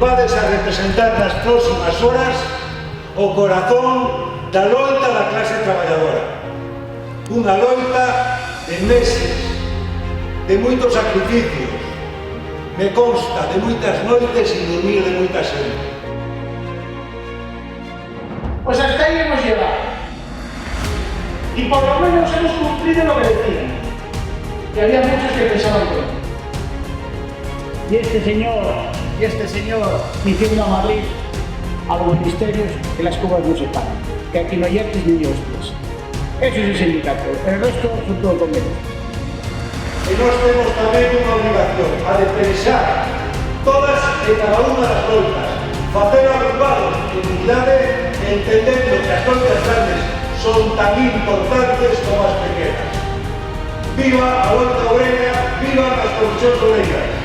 vades a representar nas próximas horas o corazón da loita da clase traballadora. Unha loita de meses, de moitos sacrificios, me consta, de moitas noites sin dormir de moita xente. Pues hasta ahí hemos llegado. Y por lo menos hemos cumplido lo que decían. Que había muchos que pensaban que no. Y este señor diciendo a Madrid, a los ministerios, que las cubas no se pagan, que aquí no hay ERTEs ni hostias. Eso es el sindicato, el resto son todo convenios. E nós temos tamén unha obligación, a de pensar todas e cada unha das loitas, facer agrupados en unidade, entendendo que as loitas grandes son tan importantes como as pequenas. Viva a loita obrera, viva as comisións obreiras!